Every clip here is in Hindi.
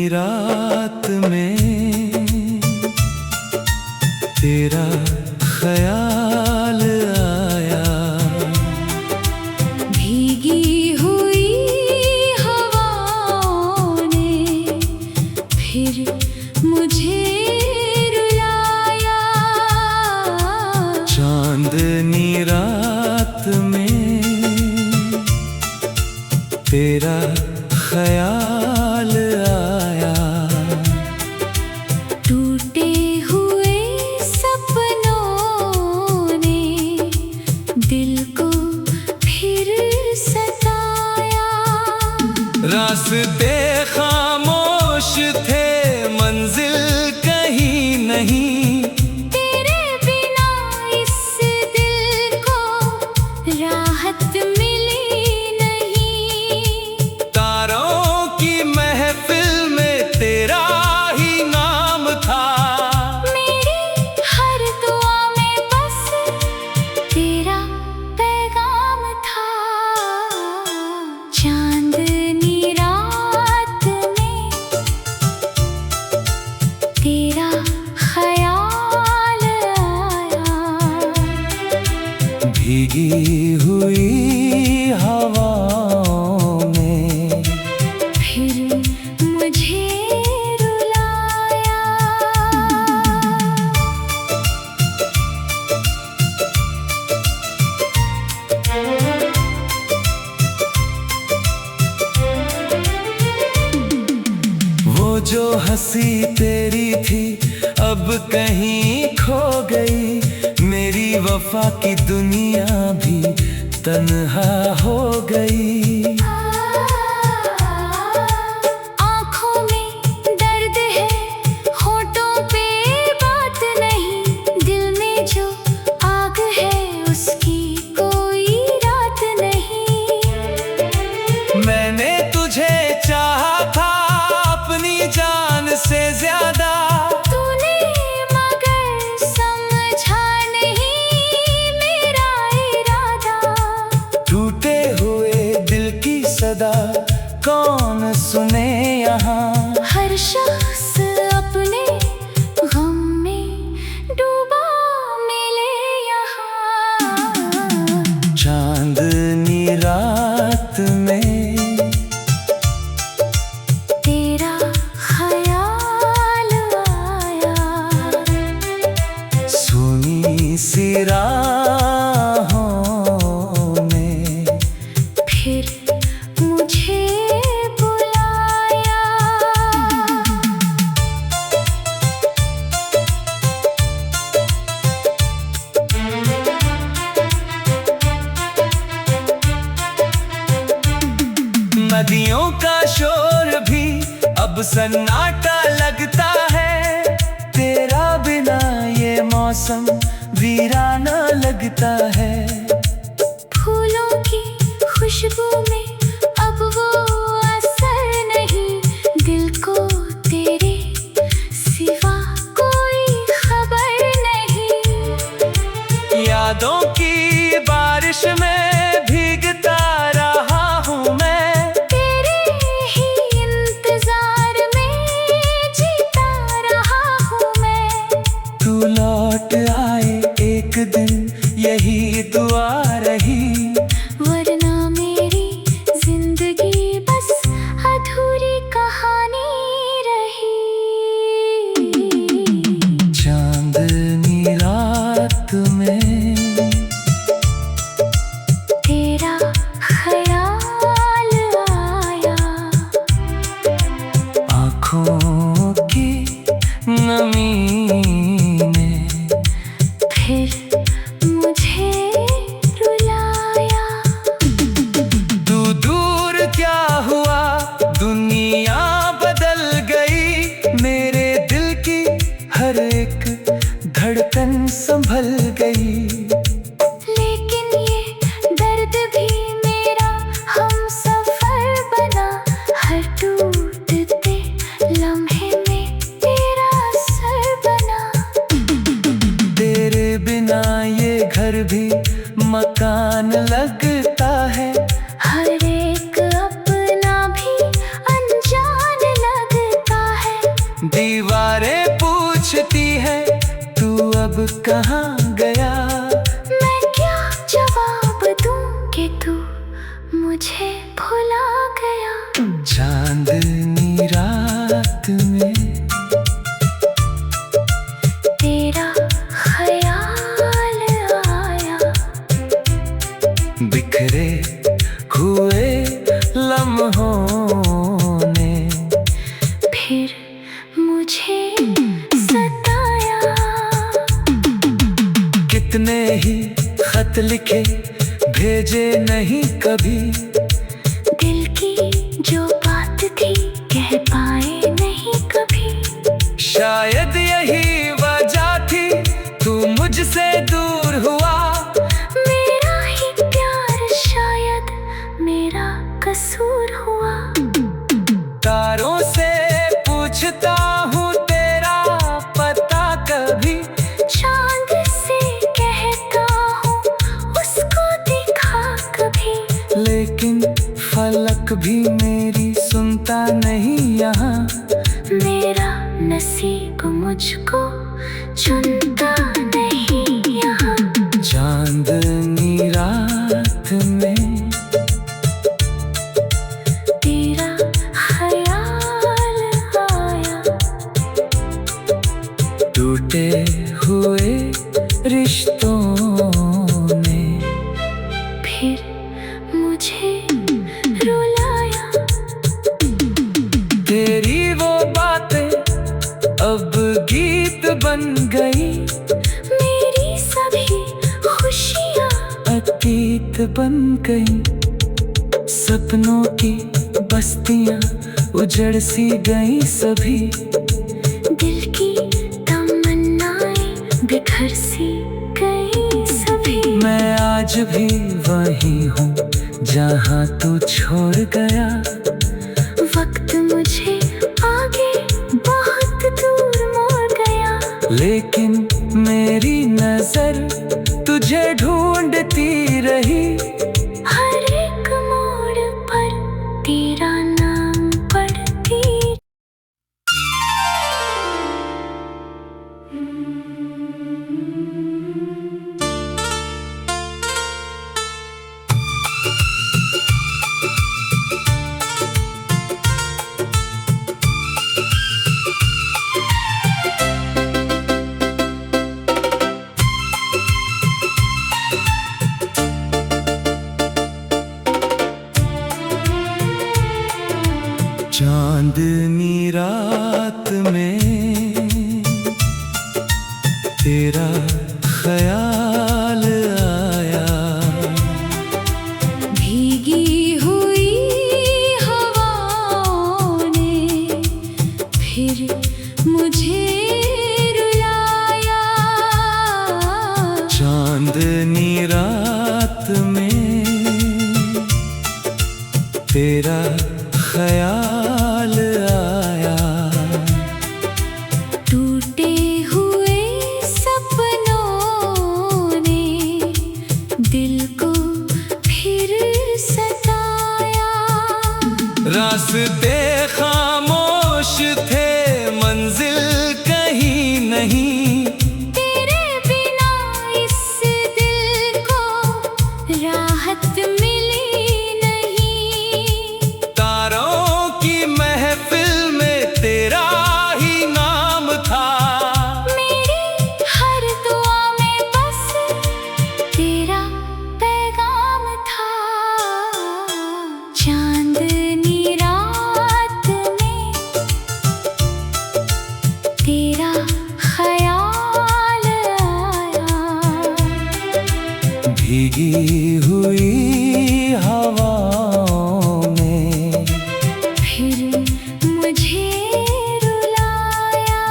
रात में तेरा ख्याल आया। भीगी हुई हवाओं ने फिर मुझे रुलाया। चांदनी रात में तेरा ख्याल आया। टूटे हुए सपनों ने दिल को फिर सताया। रास्ते खामोश थे, मंजिल कहीं नहीं। तेरे बिना इस दिल को राहत मिली नहीं। तारों की महफिल में तेरा ही नाम था। मेरी हर दुआ में बस तेरा पैगाम था। चांदनी रात में तेरा ख्याल आया। भीगी हुई हवाओं ने फिर मुझे रुलाया। वो जो हंसी तेरी थी अब कहीं खो गई। मेरी वफा की दुनिया भी तन्हा हो गई। आँखों में दर्द है, होठों पे बात नहीं। दिल में जो आग है उसकी कोई रात नहीं। मैंने तुझे चाहा था अपनी जान से ज्यादा। तूने मगर समझा नहीं मेरा इरादा। टूटे हुए दिल की सदा कौन सुने यहाँ। हर शख्स अपने गम में डूबा मिले यहाँ। चांदनी रात में तेरा ख्याल आया। सुनी सी राहों ने फिर मुझे बुलाया। नदियों का शोर भी अब सन्नाटा लगता है। तेरा बिना ये मौसम वीराना लगता है। फूलों की खुशबू में अब वो असर नहीं। दिल को तेरे सिवा कोई खबर नहीं। यादों की बारिश में भीगता रहा हूँ मैं। तेरे ही इंतजार में जीता रहा हूँ मैं। तू लौट आए एक दिन यही दुआ रही। वरना मेरी दीवारें पूछती है तू अब कहाँ गया। मैं क्या जवाब दूं कि तू मुझे भुला गया। चांदनी रात में तेरा ख्याल आया, बिखरे हुए लम्हों ने फिर मुझे सताया। कितने ही खत लिखे भेजे नहीं कभी, दिल की जो बात थी कह पाए नहीं कभी। शायद यही वजह थी तू मुझसे दूर हुआ। मेरा ही प्यार शायद मेरा कसूर हुआ। तारों से पूछता हूँ तेरा पता कभी, चांद से कहता हूँ उसको दिखा कभी। लेकिन फलक भी मेरी सुनता नहीं यहाँ। मेरा नसीब मुझको चुनता नहीं यहाँ। चांदनी रात में तेरा ख्याल आया, टूटे हुए रिश्तों ने फिर मुझे रुलाया। तेरी वो बातें अब गीत बन गई, मेरी सभी खुशियाँ अतीत बन गई। सपनों की बस्तियां उजड़ सी गई सभी, दिल की तमन्नाएं बिखर सी गई सभी। मैं आज भी वही हूँ जहाँ तू छोड़ गया। वक्त मुझे आगे बहुत दूर मोड़ गया, लेकिन मेरी नजर तुझे ढूंढती रही। हर एक मोड़ पर तेरा नाम पढ़ती। चांदनी रात में तेरा ख्याल आया, भीगी हुई हवाओं ने फिर मुझे रुलाया। चांदनी रात में तेरा ख्याल आया, टूटे हुए सपनों ने दिल को फिर सताया। रास्ते खामोश थे मंजिल कहीं नहीं, तेरे बिना इस दिल को राहत मिली नहीं। तारों की महफिल में तेरा ही नाम था। मेरी हर दुआ में बस तेरा पैगाम था। चांदनी रात में तेरा ख्याल आया, भीगी हुई हवाओं में फिर मुझे रुलाया।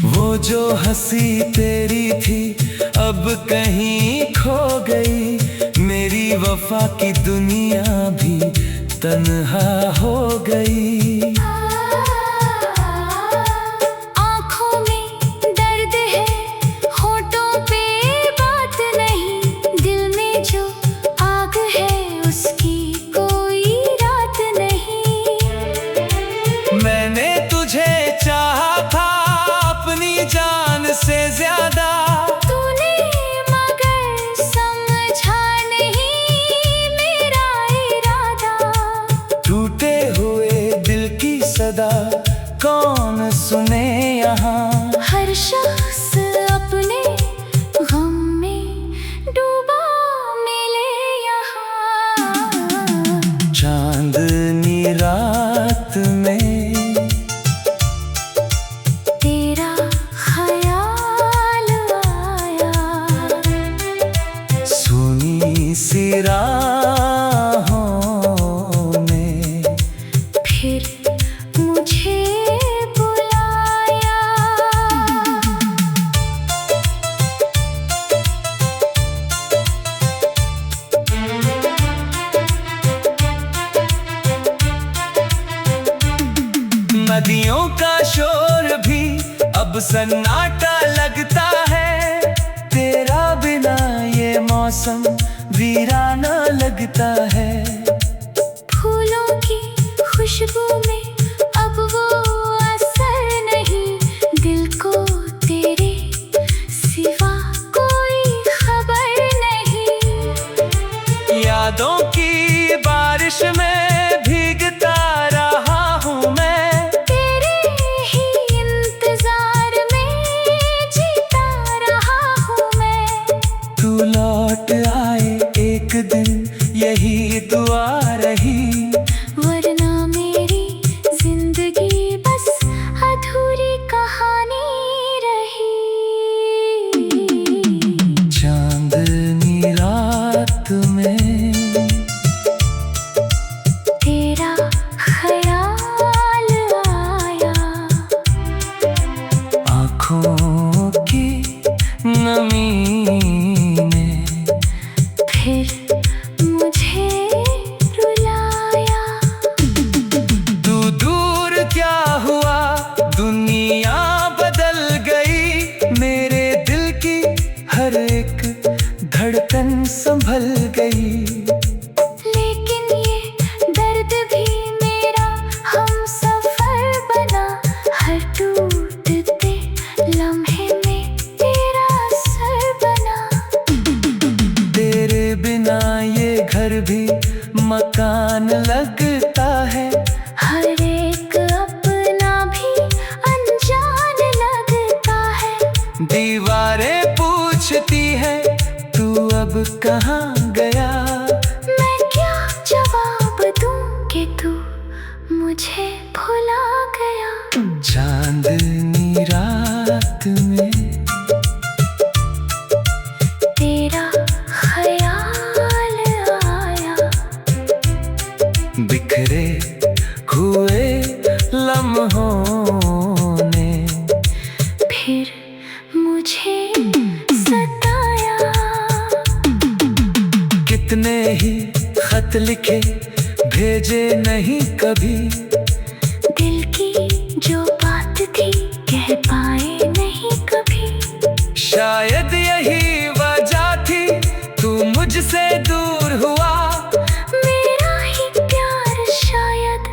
वो जो हंसी तेरी थी अब कहीं खो गई। मेरी वफा की दुनिया भी तन्हा हो गई। आँखों में दर्द है शख्स अपने गम में डूबा मिले यहाँ। चांदनी रात में तेरा ख्याल आया, सुनी सी राहों में फिर मुझे बुलाया। नदियों का शोर भी अब सन्नाटा लगता है, तेरा बिना ये मौसम वीराना लगता है। फूलों की खुशबू में अब वो असर नहीं, दिल को तेरे सिवा कोई खबर नहीं। यादों की बारिश में भीगता रहा हूँ मैं, तेरे ही इंतजार में जीता रहा हूँ मैं। तू लौट आए एक दिन यही दुआ रही, वरना मेरी जिंदगी बस अधूरी कहानी रही। चांदनी रात में तेरा ख्याल आया, आँखों की नमी ने फिर मुझे रुलाया। तू दूर क्या हुआ, दुनिया बदल गई, मेरे दिल की हर एक धड़कन संभल गई। लेकिन ये दर्द भी मेरा हमसफर बना, हर टूटते लम्हे में तेरा असर बना। तेरे बिना ये घर भी मकान लगता है, हर एक अपना भी अनजान लगता है। दीवारें पूछती है तू अब कहाँ गया, मैं क्या जवाब दूं कि तू मुझे भुला गया। चांदनी रात में तेरा ख्याल आया, बिखरे हुए लम्हों ने फिर मुझे सताया। कितने ही खत लिखे भेजे नहीं कभी, दिल की जो बात थी कह पाए नहीं कभी। शायद यही वजह थी तू मुझसे दूर हुआ। मेरा ही प्यार शायद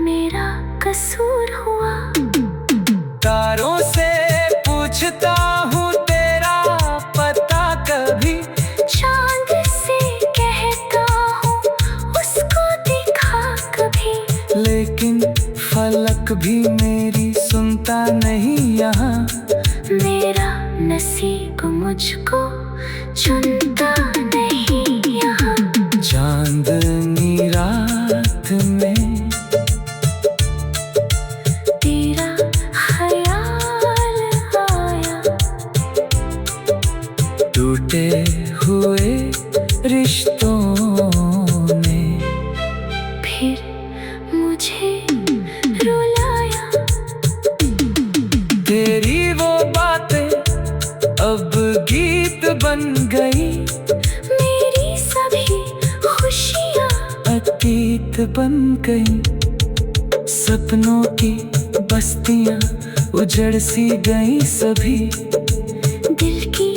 मेरा कसूर हुआ। तारों से पूछता हूँ तेरा पता कभी, चांद से कहता हूँ उसको दिखा कभी। लेकिन फलक भी मेरी सुनता नहीं यहाँ। मेरा नसीब मुझको चुनता नहीं यहाँ। चांदनी रात में तेरा ख्याल आया, टूटे हुए रिश्तों ने फिर मुझे रुलाया। तेरी वो बातें अब गीत बन गई, मेरी सभी खुशियाँ अतीत बन गई। सपनों की बस्तियां उजड़ सी गई सभी, दिल की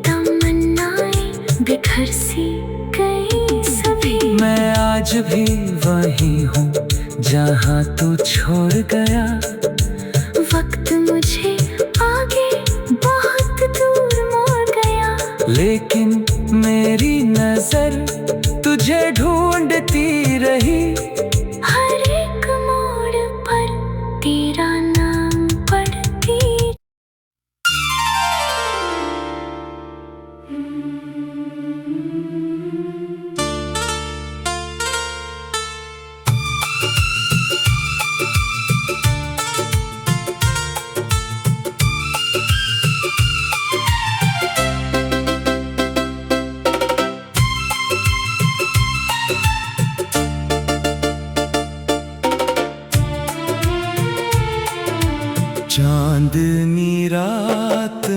तमन्नाएं बिखर सी गई सभी। मैं आज भी वही हूँ जहाँ तू छोड़ गया। वक्त मुझे आगे बहुत दूर मोड़ गया, लेकिन मेरी नजर तुझे ढूंढती रही। हर एक मोड़ पर तेरा नाम पढ़ती।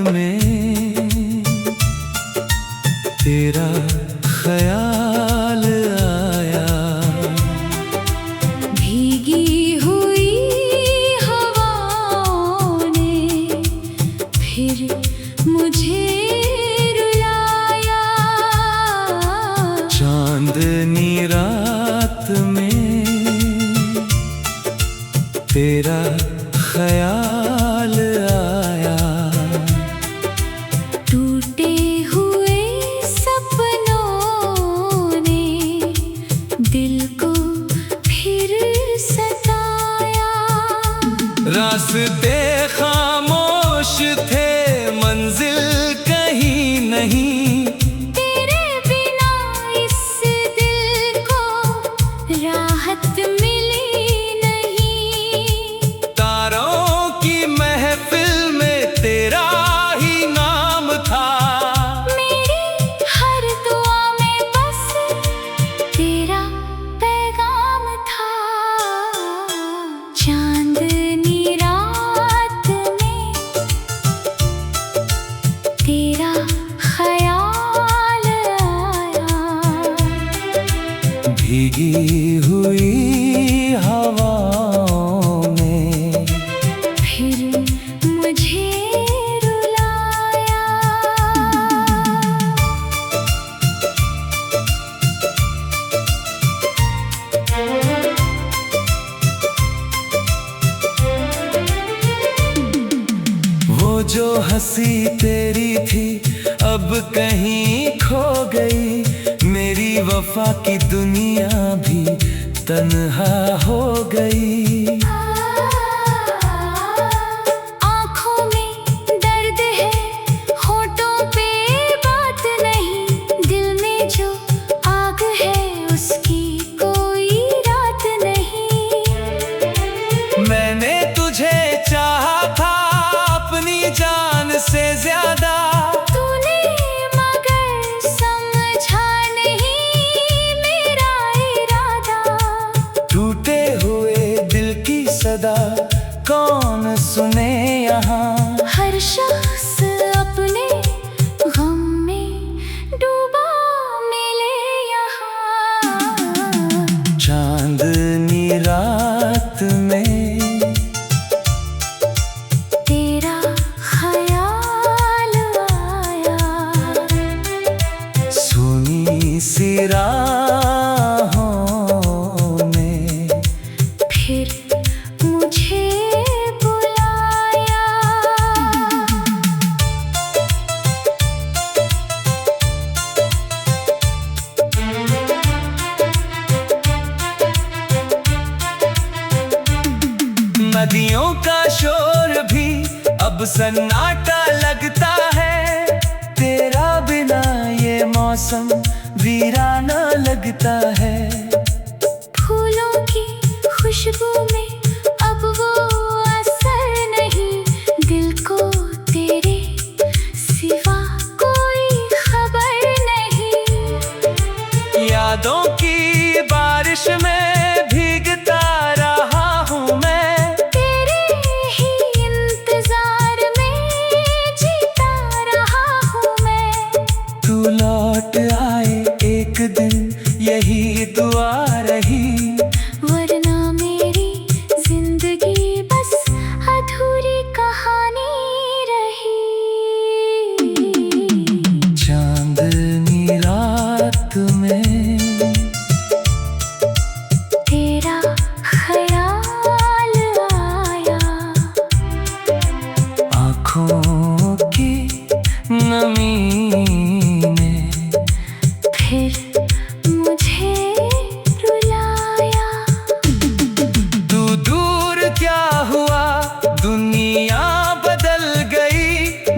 में तेरा ख्याल आया। भीगी हुई हवाओं ने फिर मुझे रुलाया। चांदनी रात में तेरा ख्याल आया। टूटे हुए सपनों ने दिल को फिर सताया। रास्ते खामोश थे, मंजिल कहीं नहीं। तेरे बिना इस दिल को राहत मिली नहीं। तारों की महफिल में तेरा ही नाम था। मेरी हर दुआ में बस तेरा पैगाम था। चांदनी रात में तेरा ख्याल आया। भीगी हुई हवाओं में फिर मुझे रुलाया। वो जो हंसी तेरी थी अब कहीं खो गई। मेरी वफा की दुनिया भी तन्हा हो गई। आँखों में दर्द है, होठों पे बात नहीं। दिल में जो आग है उसकी कोई रात नहीं। मैंने तुझे चाहा था अपनी जान से ज्यादा। तूने मगर समझा नहीं मेरा इरादा। टूटे हुए दिल की सदा कौन सुने यहाँ। हर शख्स अपने गम में डूबा मिले यहाँ। चांदनी रात में तेरा ख्याल आया। सुनी सी राहों में फिर मुझे बुलाया। नदियों का शोर भी अब सन्नाटा लगता है। तेरा बिना ये मौसम वीराना लगता है। फूलों की खुशबू में अब वो असर नहीं। दिल को तेरे सिवा कोई खबर नहीं। यादों की बारिश में भीगता रहा हूँ मैं। तेरे ही इंतजार में जीता रहा हूँ मैं। तू लौट आए एक दिन यही दुआ रही। वरना मेरी जिंदगी बस अधूरी कहानी रही। चांदनी रात में तेरा ख्याल आया। आँखों की नमी ने फिर मुझे रुलाया। तू दूर क्या हुआ, दुनिया बदल गई।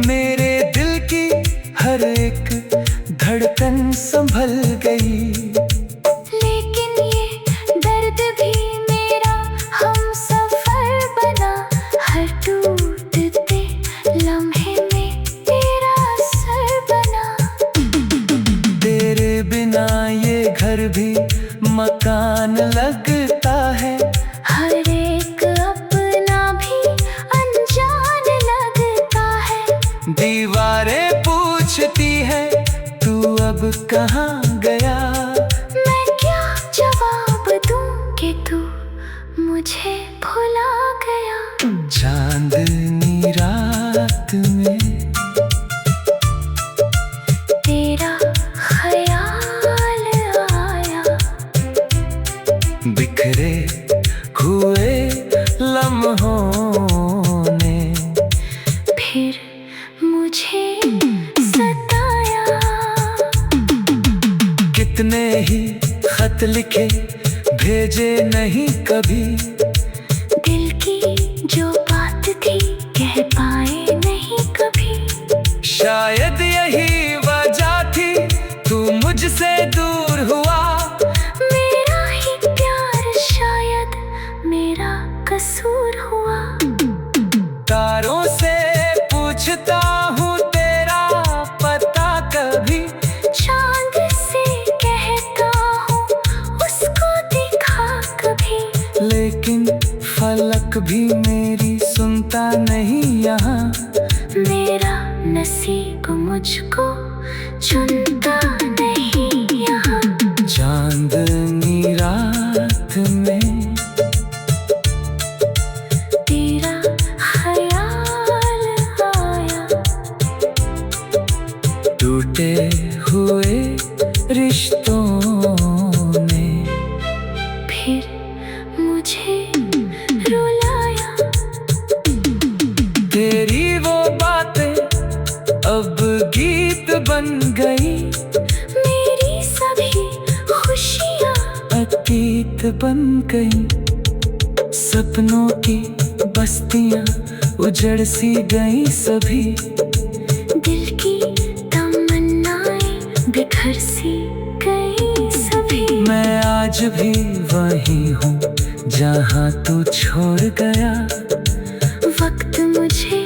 मेरे दिल की हर एक धड़कन संभल गई। लेकिन ये दर्द भी मेरा हमसफर बना। हर टूटते लम्हे में तेरा सर बना। तेरे बिना ये घर भी मकान लगता है। हर एक अपना भी अनजान लगता है। दीवारें पूछती है तू अब कहाँ गया। मैं क्या जवाब दूं कि तू मुझे भुला गया। चांदनी रात में तेरा ख्याल आया, बिखरे हुए लम्हों ने फिर मुझे सताया। कितने ही खत लिखे भेजे नहीं कभी, दिल की जो बात थी कह पाए नहीं कभी। शायद यही वजह थी तू मुझसे दूर हुआ। मेरा ही प्यार शायद मेरा कसूर हुआ। तारों से पूछता हूँ तेरा पता कभी, चांद से कहता हूँ उसको दिखा कभी। लेकिन फलक भी मेरी सुनता नहीं यहाँ। मेरा नसीब मुझको चुनता नहीं यहाँ। चांदनी रात में तेरा ख्याल आया, टूटे हुए रिश्तों ने फिर मुझे रुलाया। तेरी वो बातें अब गीत बन गई, मेरी सभी खुशियाँ अतीत बन गई। सपनों की बस्तियां उजड़ सी गई सभी, दिल की तमन्नाएं बिखर सी गई सभी। मैं आज भी वही हूँ जहाँ तू छोड़ गया। वक्त मुझे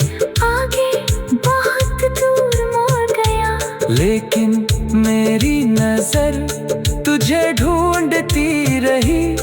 आगे बहुत दूर मोड़ गया, लेकिन मेरी नजर तुझे ढूंढती रही।